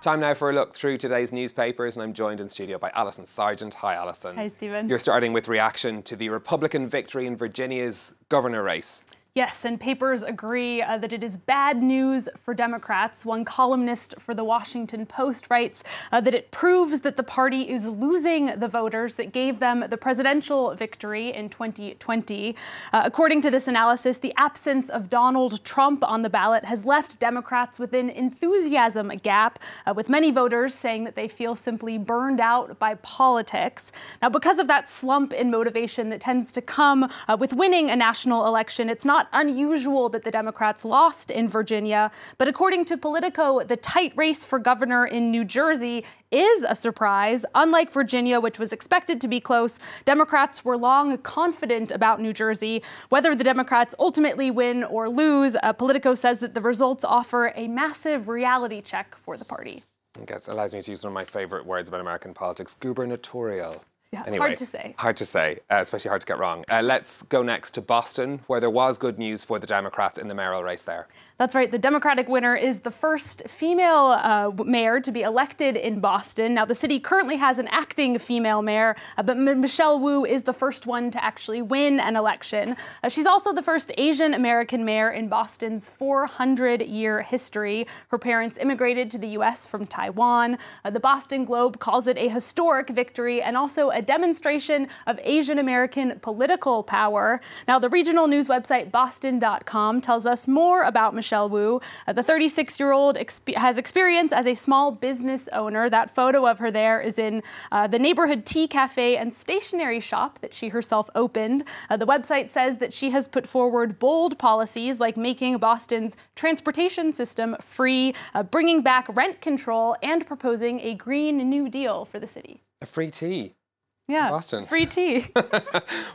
Time now for a look through today's newspapers, and I'm joined in studio by Alison Sargent. Hi, Alison. Hi, Stephen. You're starting with reaction to the Republican victory in Virginia's governor race. Yes, and papers agree that it is bad news for Democrats. One columnist for the Washington Post writes that it proves that the party is losing the voters that gave them the presidential victory in 2020. According to this analysis, the absence of Donald Trump on the ballot has left Democrats with an enthusiasm gap, with many voters saying that they feel simply burned out by politics. Now, because of that slump in motivation that tends to come with winning a national election, it's not unusual that the Democrats lost in Virginia, but according to Politico, the tight race for governor in New Jersey is a surprise. Unlike Virginia, which was expected to be close, Democrats were long confident about New Jersey. Whether the Democrats ultimately win or lose, Politico says that the results offer a massive reality check for the party. It allows me to use one of my favourite words about American politics, gubernatorial. Yeah, anyway, hard to say. Hard to say, especially hard to get wrong. Let's go next to Boston, where there was good news for the Democrats in the mayoral race there. That's right. The Democratic winner is the first female mayor to be elected in Boston. Now, the city currently has an acting female mayor, but Michelle Wu is the first one to actually win an election. She's also the first Asian American mayor in Boston's 400-year history. Her parents immigrated to the U.S. from Taiwan. The Boston Globe calls it a historic victory and also a demonstration of Asian American political power. Now, the regional news website Boston.com tells us more about Michelle Wu. The 36-year-old has experience as a small business owner. That photo of her there is in the neighborhood tea cafe and stationery shop that she herself opened. The website says that she has put forward bold policies like making Boston's transportation system free, bringing back rent control, and proposing a Green New Deal for the city. A free tea. Yeah, Boston. Free tea.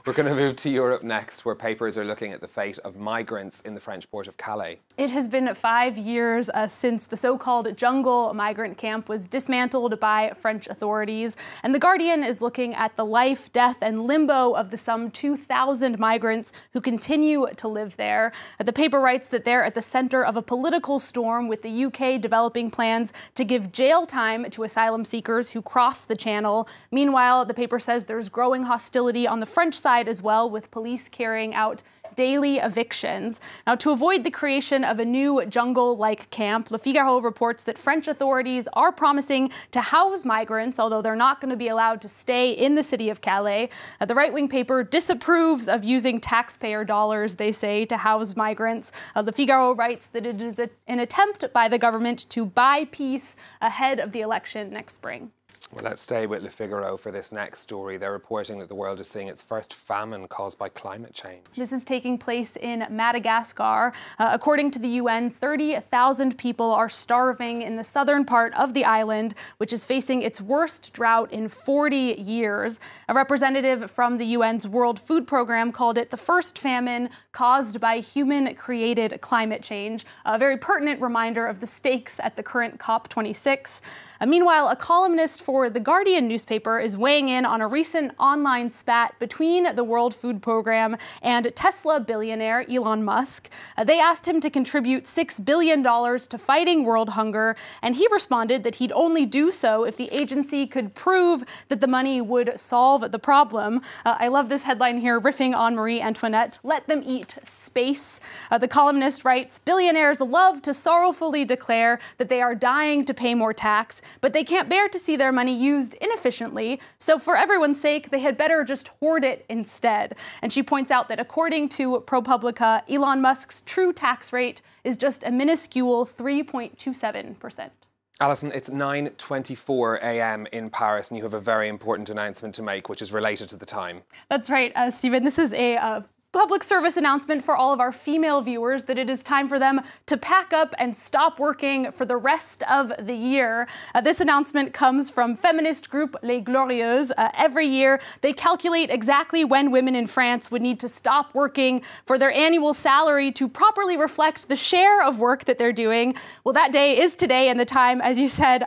We're going to move to Europe next, where papers are looking at the fate of migrants in the French port of Calais. It has been 5 years since the so-called jungle migrant camp was dismantled by French authorities. And The Guardian is looking at the life, death, and limbo of the some 2,000 migrants who continue to live there. The paper writes that they're at the center of a political storm, with the UK developing plans to give jail time to asylum seekers who cross the channel. Meanwhile, the paper says there's growing hostility on the French side as well, with police carrying out daily evictions. Now, to avoid the creation of a new jungle-like camp, Le Figaro reports that French authorities are promising to house migrants, although they're not going to be allowed to stay in the city of Calais. The right-wing paper disapproves of using taxpayer dollars, they say, to house migrants. Le Figaro writes that it is an attempt by the government to buy peace ahead of the election next spring. Well, let's stay with Le Figaro for this next story. They're reporting that the world is seeing its first famine caused by climate change. This is taking place in Madagascar. According to the UN, 30,000 people are starving in the southern part of the island, which is facing its worst drought in 40 years. A representative from the UN's World Food Program called it the first famine caused by human-created climate change, a very pertinent reminder of the stakes at the current COP26. Meanwhile, a columnist for The Guardian newspaper is weighing in on a recent online spat between the World Food Program and Tesla billionaire Elon Musk. They asked him to contribute $6 billion to fighting world hunger, and he responded that he'd only do so if the agency could prove that the money would solve the problem. I love this headline here, riffing on Marie Antoinette, "Let them eat space." The columnist writes, "Billionaires love to sorrowfully declare that they are dying to pay more tax, but they can't bear to see their money used inefficiently, so for everyone's sake, they had better just hoard it instead." And she points out that according to ProPublica, Elon Musk's true tax rate is just a minuscule 3.27%. Alison, it's 9:24 a.m. in Paris, and you have a very important announcement to make, which is related to the time. That's right, Stephen. This is a public service announcement for all of our female viewers that it is time for them to pack up and stop working for the rest of the year. This announcement comes from feminist group Les Glorieuses. Every year, they calculate exactly when women in France would need to stop working for their annual salary to properly reflect the share of work that they're doing. Well, that day is today, and the time, as you said,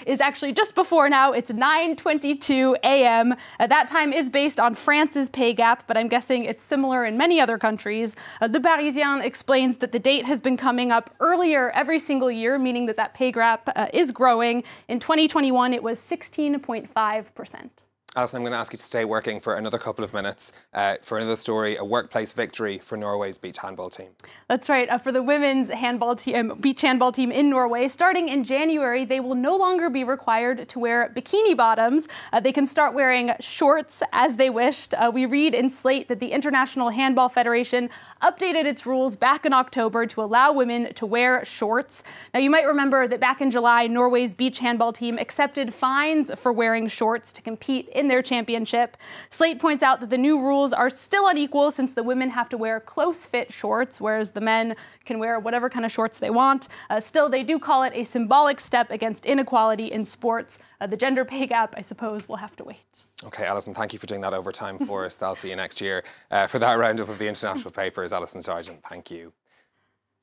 is actually just before now. It's 9:22 a.m. That time is based on France's pay gap, but I'm guessing it's similar in in many other countries. The Parisien explains that the date has been coming up earlier every single year, meaning that that pay gap is growing. In 2021, it was 16.5%. Alison, I'm going to ask you to stay working for another couple of minutes for another story, a workplace victory for Norway's beach handball team. That's right. For the women's handball team, beach handball team in Norway, starting in January, they will no longer be required to wear bikini bottoms. They can start wearing shorts as they wished. We read in Slate that the International Handball Federation updated its rules back in October to allow women to wear shorts. Now, you might remember that back in July, Norway's beach handball team accepted fines for wearing shorts to compete in their championship. Slate points out that the new rules are still unequal since the women have to wear close-fit shorts, whereas the men can wear whatever kind of shorts they want. Still, they do call it a symbolic step against inequality in sports. The gender pay gap, I suppose, will have to wait. OK, Alison, thank you for doing that overtime for us. I'll see you next year for that roundup of the international papers. Alison Sargent, thank you.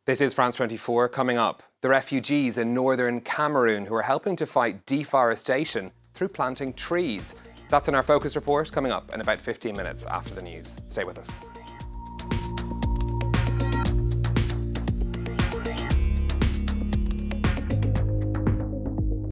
This is France 24. Coming up, the refugees in northern Cameroon who are helping to fight deforestation through planting trees. That's in our Focus Report, coming up in about 15 minutes after the news. Stay with us.